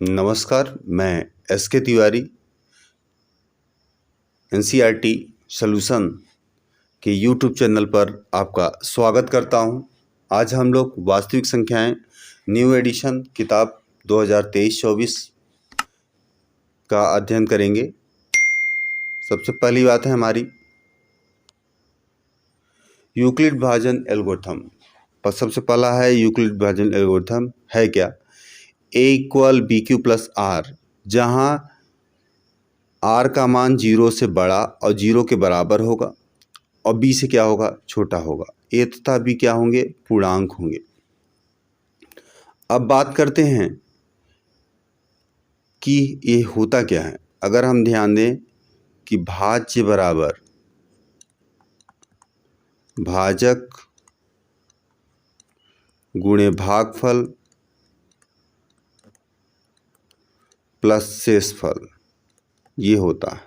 नमस्कार, मैं SK. Tiwari NCERT solution के यूट्यूब चैनल पर आपका स्वागत करता हूं। आज हम लोग वास्तविक संख्याएं न्यू एडिशन किताब 2023-24 का अध्ययन करेंगे। सबसे पहली बात है हमारी यूक्लिड विभाजन एल्गोरिथम। पर सबसे पहला है यूक्लिड विभाजन एल्गोरिथम है क्या? A = BQ + R, जहाँ R का मान 0 से बड़ा और 0 के बराबर होगा और B से क्या होगा? छोटा होगा। A तथा B क्या होंगे? पूर्णांक होंगे। अब बात करते हैं कि ये होता क्या है। अगर हम ध्यान दें कि भाज्य बराबर भाजक गुणे भागफल प्लस शेषफल, ये होता है।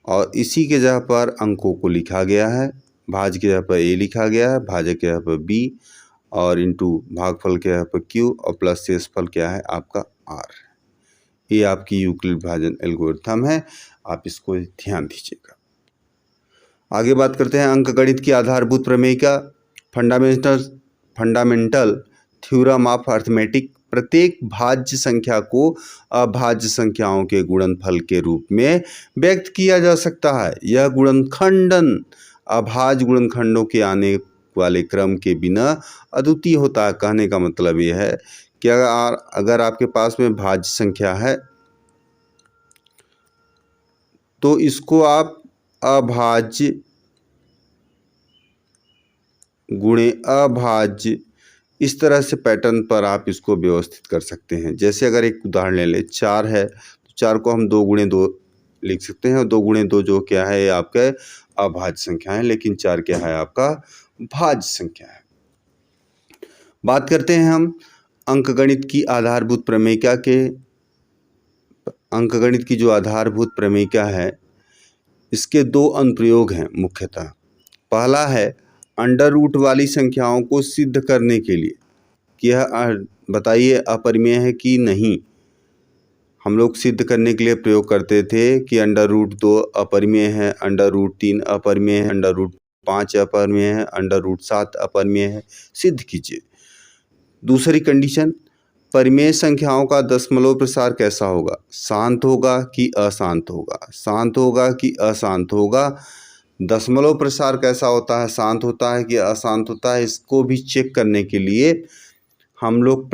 और इसी के जगह पर अंकों को लिखा गया है। भाज्य की जगह पर A लिखा गया है, भाजक की जगह पर B और इंटू भागफल के जगह पर Q और प्लस शेषफल क्या है? आपका R। ये आपकी यूक्लिड विभाजन एल्गोरिथम है, आप इसको ध्यान दीजिएगा। आगे बात करते हैं अंकगणित की आधारभूत प्रमेय का। Fundamental theorem of arithmetic. प्रत्येक भाज्य संख्या को अभाज्य संख्याओं के गुणनफल के रूप में व्यक्त किया जा सकता है। यह गुणनखंडन अभाज्य गुणनखंडों के आने वाले क्रम के बिना अद्वितीय होता है। कहने का मतलब यह है कि अगर आपके पास में भाज्य संख्या है तो इसको आप अभाज्य गुणे अभाज्य, इस तरह से पैटर्न पर आप इसको व्यवस्थित कर सकते हैं। जैसे अगर एक उदाहरण ले लें, 4 है तो 4 को हम 2 गुणे 2 लिख सकते हैं और 2 गुणे 2 जो क्या है, ये आपका अभाज्य संख्या है, लेकिन 4 क्या है? आपका भाज्य संख्या है। बात करते हैं हम अंकगणित की आधारभूत प्रमेयिका के। अंकगणित की जो आधारभूत प्रमेयिका है, इसके 2 अनुप्रयोग हैं मुख्यतः। पहला है अंडर रूट वाली संख्याओं को सिद्ध करने के लिए कि यह बताइए अपरिमेय है कि नहीं। हम लोग सिद्ध करने के लिए प्रयोग करते थे कि अंडर रूट 2 अपरिमेय है, अंडर रूट 3 अपरिमेय है, अंडर रूट 5 अपरिमेय है, अंडर रूट 7 अपरिमेय है। सिद्ध कीजिए। दूसरी कंडीशन, परिमेय संख्याओं का दशमलव प्रसार कैसा होगा? शांत होगा कि अशांत होगा? शांत होगा कि अशांत होगा? दशमलव प्रसार कैसा होता है? शांत होता है कि अशांत होता है? इसको भी चेक करने के लिए हम लोग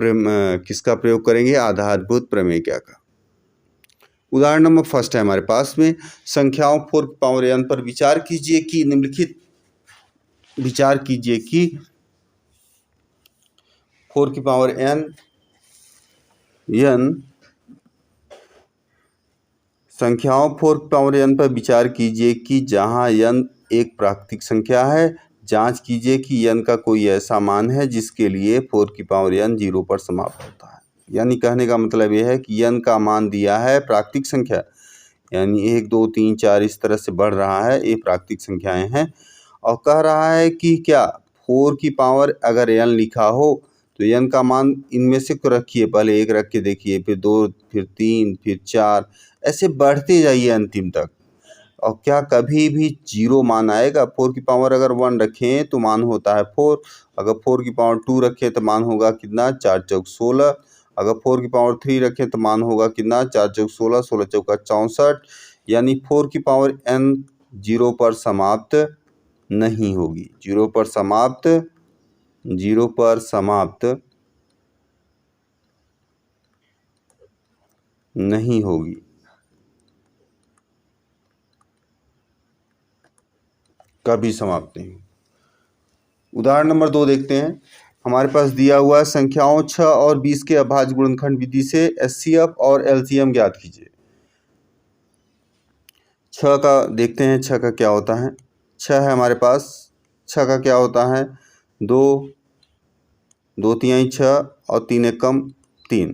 किसका प्रयोग करेंगे? आधारभूत प्रमेयिका का। उदाहरण नंबर फर्स्ट है हमारे पास में, संख्याओं 4 की पावर n पर विचार कीजिए कि निम्नलिखित 4 की पावर n संख्याओं 4 की पावर n पर विचार कीजिए कि जहां n एक प्राकृतिक संख्या है, जांच कीजिए कि n का कोई ऐसा मान है जिसके लिए 4 की पावर n 0 पर समाप्त होता है। यानी कहने का मतलब यह है कि n का मान दिया है प्राकृतिक संख्या, यानी 1 2 3 4 इस तरह से बढ़ रहा है, ये प्राकृतिक संख्याएं हैं। और कह रहा है कि क्या 4 की पावर अगर n लिखा हो तो n का मान इनमें से को रखिए, पहले 1 रख के देखिए, फिर 2, फिर 3, फिर 4, ऐसे बढ़ते जाइए अंतिम तक। और क्या कभी भी 0 मान आएगा? 4 की पावर अगर 1 रखें तो मान होता है 4, अगर 4 की पावर 2 रखें तो मान होगा कितना? 4 चौक 16, अगर 4 की पावर 3 रखें तो मान होगा कितना? 4 चौक 16, 16 चौका 64। यानी 4 की पावर n 0 पर समाप्त नहीं होगी। 0 पर समाप्त नहीं होगी। कभी समाप्त नहीं। उदाहरण नंबर 2 देखते हैं। हमारे पास दिया हुआ है संख्याओं 6 और 20 के अभाज्य गुणनखंड विधि से एचसीएफ और एलसीएम ज्ञात कीजिए। 6 का देखते हैं, 6 का क्या होता है? 6 है हमारे पास, 6 का क्या होता है? 2 2 तिहाई 6 और 3 एकम 3।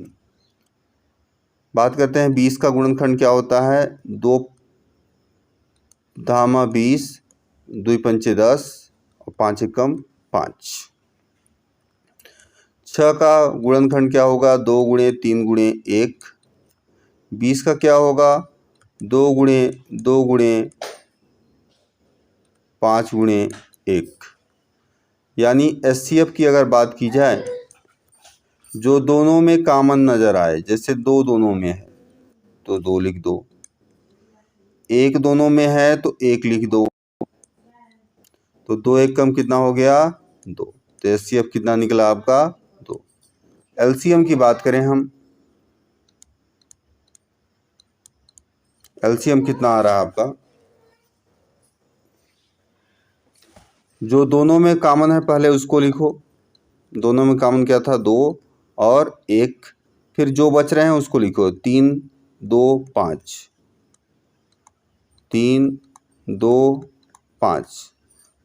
बात करते हैं 20 का गुणनखंड क्या होता है? 2 धामा 20, 2 पंचे 10 और 5 एकम 5। 6 का गुणनखंड क्या होगा? 2 गुणे 3 गुणे 1। 20 का क्या होगा? 2 गुणे 2 गुणे 5 गुणे 1। यानी एचसीएफ की अगर बात की जाए, जो दोनों में कॉमन नज़र आए, जैसे 2 दोनों में है तो 2 लिख दो, 1 दोनों में है तो 1 लिख दो, तो 2 1 कम कितना हो गया? 2। तो एचसीएफ कितना निकला आपका? 2। एलसीएम की बात करें हम, एलसीएम कितना आ रहा है आपका? जो दोनों में कॉमन है पहले उसको लिखो। दोनों में कॉमन क्या था? 2 और 1। फिर जो बच रहे हैं उसको लिखो। 3 2 5, 3 2 5,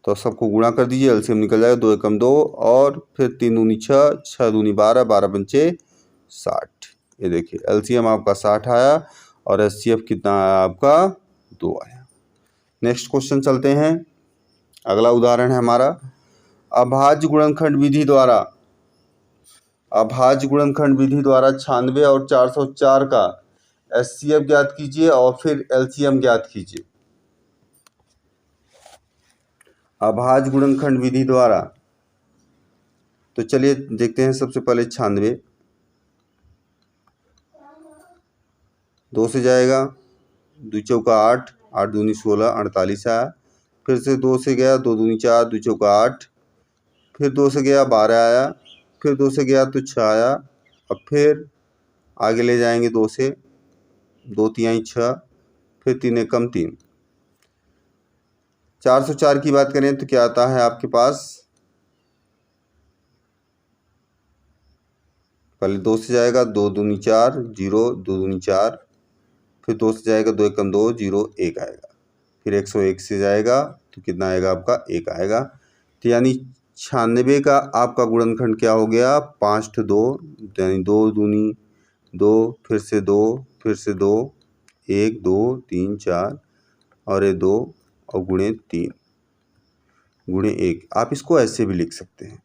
तो सबको गुणा कर दीजिए, एलसीएम निकल जाएगा। 2 एकम 2 और फिर 3 दूनी 6, 6 दूनी 12, 12 पंचे 60। ये देखिए एलसीएम आपका 60 आया और एचसीएफ कितना आया आपका? 2 आया। नेक्स्ट क्वेश्चन चलते हैं। अगला उदाहरण है हमारा, अभाज्य गुणनखंड विधि द्वारा 96 और 404 का एचसीएफ ज्ञात कीजिए और फिर एलसीएम ज्ञात कीजिए। अभाज्य गुणनखंड विधि द्वारा, तो चलिए देखते हैं। सबसे पहले 96, 2 से जाएगा, 2 चौका 8, 8 दूनी 16, 48 आया। फिर से 2 से गया, 2 दूनी 4, 2 चौका 8, फिर 2 से गया 12 आया, फिर 2 से गया तो 6 आया। अब फिर आगे ले जाएंगे 2 से, 2 तिहाई 6, फिर 3 एकम 3। 404 की बात करें तो क्या आता है आपके पास? पहले 2 से जाएगा, 2 दूनी 4, 0, 2 दूनी 4, फिर 2 से जाएगा, 2 एकम 2, 0, 1 आएगा। फिर 101 से जाएगा तो कितना आएगा आपका? 1 आएगा। तो यानी 96 का आपका गुणनखंड क्या हो गया? 5 to 2, यानी 2 दूनी 2, फिर से 2, फिर से 2, 1 2 3 4 और ये 2 और गुणे 3 गुणे 1। आप इसको ऐसे भी लिख सकते हैं,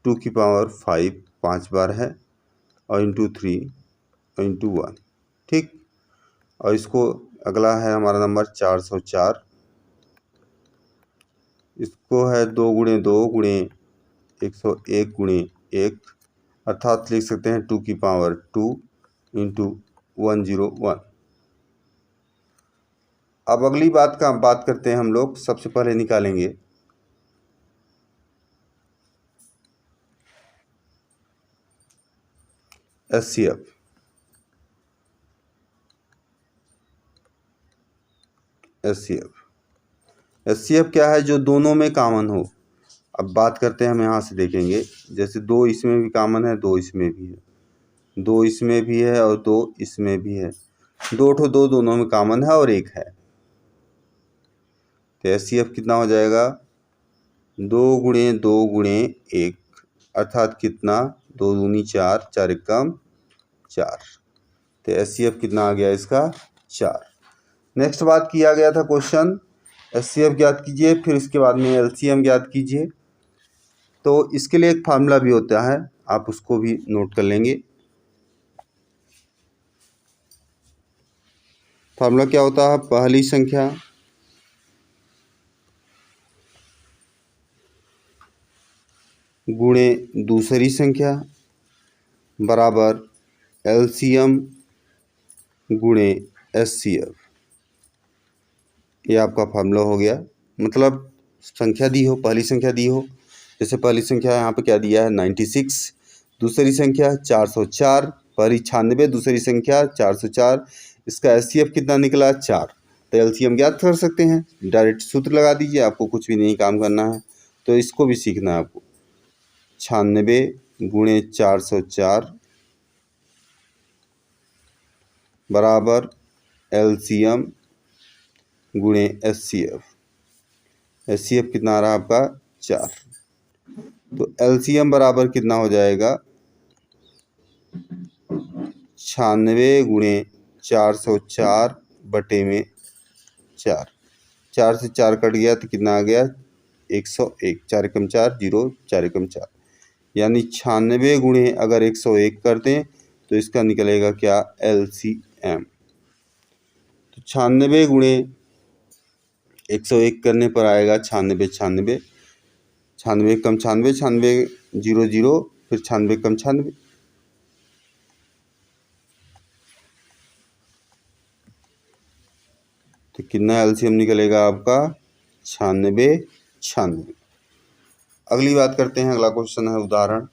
2 की पावर 5 5 बार है और इंटू 3 और इंटू 1, ठीक। और इसको अगला है हमारा नंबर 404। इसको है 2 गुणे 2 गुणे 101 गुणे 1, अर्थात लिख सकते हैं 2 की पावर 2 इंटू 101। अब अगली बात करते हैं हम लोग। सबसे पहले निकालेंगे एचसीएफ। एचसीएफ क्या है? जो दोनों में कॉमन हो। अब बात करते हैं, हम यहाँ से देखेंगे, जैसे 2 इसमें भी कॉमन है, 2 इसमें भी है, 2 इसमें भी है और 2 इसमें भी है। 2 दोनों में कॉमन है और 1 है। तो एचसीएफ कितना हो जाएगा? 2 गुणे 2 गुणे 1, अर्थात कितना? 2 दूनी 4, 4 एकम 4। तो एचसीएफ कितना आ गया इसका? 4। नेक्स्ट बात किया गया था क्वेश्चन, एचसीएफ ज्ञात कीजिए, फिर इसके बाद में एलसीएम ज्ञात कीजिए। तो इसके लिए एक फार्मूला भी होता है, आप उसको भी नोट कर लेंगे। फार्मूला क्या होता है? पहली संख्या गुणे दूसरी संख्या बराबर एलसीएम गुणे एचसीएफ। ये आपका फार्मूला हो गया। मतलब संख्या दी हो, पहली संख्या दी हो, जैसे पहली संख्या यहाँ पे क्या दिया है? 96, दूसरी संख्या 404, पहली 96, दूसरी संख्या 404, इसका एचसीएफ कितना निकला? 4। तो एलसीएम ज्ञात कर सकते हैं, डायरेक्ट सूत्र लगा दीजिए, आपको कुछ भी नहीं काम करना है। तो इसको भी सीखना है आपको। 96 गुणे 404 बराबर एलसीएम गुणे एचसीएफ। एचसीएफ कितना आ रहा है आपका? 4। तो एलसीएम बराबर कितना हो जाएगा? 96 गुणे 404 बटे में 4, 4 से 4 कट गया तो कितना आ गया? 101, 4 एकम 4, 0, 4 एकम 4। यानी 96 गुणे अगर 101 कर दें तो इसका निकलेगा क्या, LCM। तो 96 गुणे 101 करने पर आएगा 96, 96, 96 कम 96, 96 0 0, फिर 96 कम 96। तो कितना LCM निकलेगा आपका, 96, 96। अगली बात करते हैं, अगला क्वेश्चन है उदाहरण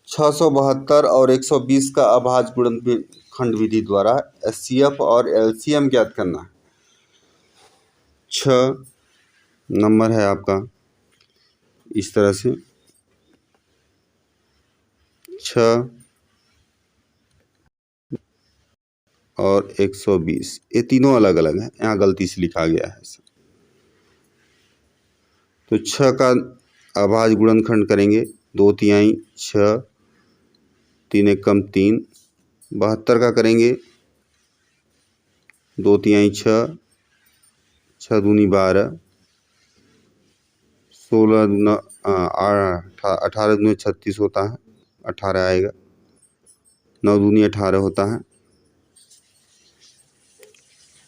672 और 120 का अभाज्य गुणनखंड विधि द्वारा HCF और LCM ज्ञात करना है। 6 नंबर है आपका, इस तरह से 6 और 120, ये तीनों अलग अलग हैं, यहाँ गलती से लिखा गया है। तो 6 का अभाज्य गुणनखंड करेंगे, 2 तिहाई 6, 3 एकम 3, 72 का करेंगे 2 तिहाई 6, 6 दूनी 12, 16 दूना 18 दूनी 36 होता है, 18 आएगा, 9 दूनी 18 होता है,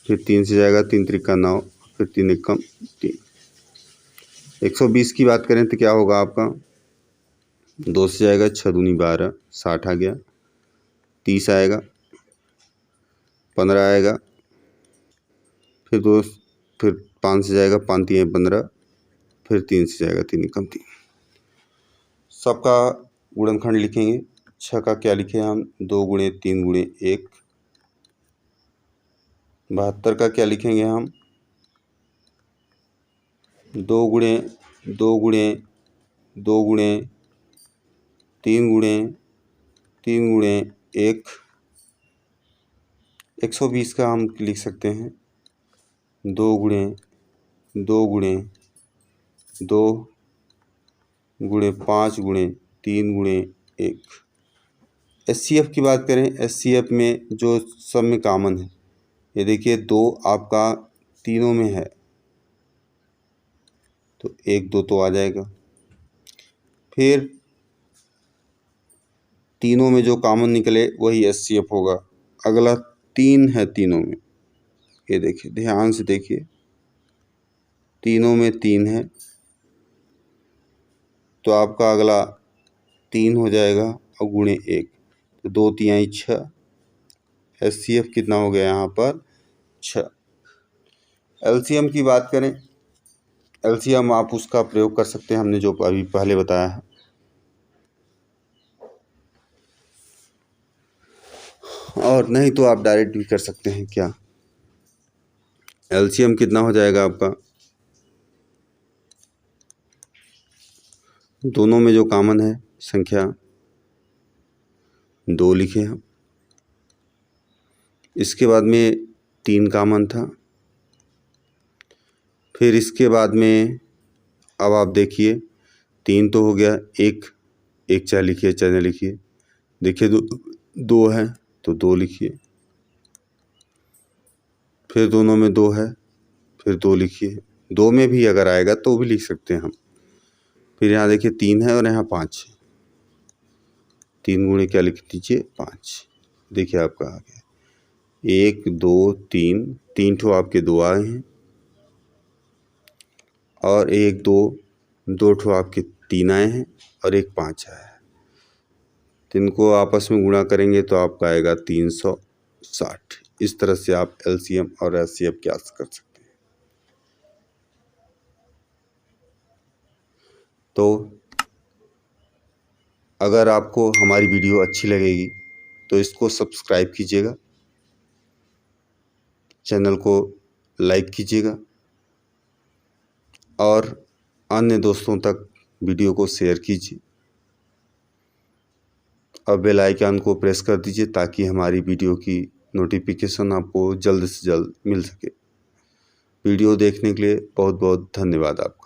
फिर 3 से जाएगा, 3 त्रिका 9, फिर 3 एकम 3। 120 की बात करें तो क्या होगा आपका, 2 से जाएगा, 6 दूनी 12, 60 आ गया, 30 आएगा, 15 आएगा, फिर 5 से जाएगा, 5 3 15, फिर 3 से जाएगा, 3 एकम 3। सबका गुणनखंड लिखेंगे। 6 का क्या लिखे हम, 2 गुणे 3 गुणे 1। 72 का क्या लिखेंगे हम, 2 गुणे 2 गुणे 2 गुणे 3 गुणे 3 गुणे 1। 120 का हम लिख सकते हैं 2 गुणे 2 गुणे 2 गुणे 5 गुणे 3 गुणे 1। HCF की बात करें, HCF में जो सब में कॉमन है, ये देखिए 2 आपका तीनों में है, तो 1 2 तो आ जाएगा। फिर तीनों में जो कॉमन निकले वही HCF होगा। अगला 3 है तीनों में, ये देखिए ध्यान से देखिए, तीनों में 3 है, तो आपका अगला 3 हो जाएगा और गुणे 1, तो 2 तिहाई 6। HCF कितना हो गया यहाँ पर, 6। LCM की बात करें, LCM आप उसका प्रयोग कर सकते हैं, हमने जो अभी पहले बताया है। और नहीं तो आप डायरेक्ट भी कर सकते हैं। क्या LCM कितना हो जाएगा आपका, दोनों में जो कॉमन है संख्या 2 लिखे हम, इसके बाद में 3 कॉमन था, फिर इसके बाद में अब आप देखिए 3 तो हो गया, एक चाहे लिखिए चाहे न लिखिए, देखिए 2 है तो 2 लिखिए, फिर दोनों में 2 है, फिर 2 लिखिए, 2 में भी अगर आएगा तो भी लिख सकते हैं हम। फिर यहाँ देखिए 3 है और यहाँ 5 है, 3 गुणे क्या लिख दीजिए, 5। देखिए आपका आ गया 1 2 3, 3 ठो आपके 2 आए हैं, और 1 2 2 ठो आपके 3 आए हैं, और एक 5 आया है। इनको आपस में गुणा करेंगे तो आपका आएगा 360। इस तरह से आप LCM और HCF ज्ञात कर सकते हैं। तो अगर आपको हमारी वीडियो अच्छी लगेगी तो इसको सब्सक्राइब कीजिएगा, चैनल को लाइक कीजिएगा, और अन्य दोस्तों तक वीडियो को शेयर कीजिए, और बेल आइकन को प्रेस कर दीजिए ताकि हमारी वीडियो की नोटिफिकेशन आपको जल्द से जल्द मिल सके। वीडियो देखने के लिए बहुत बहुत धन्यवाद आपका।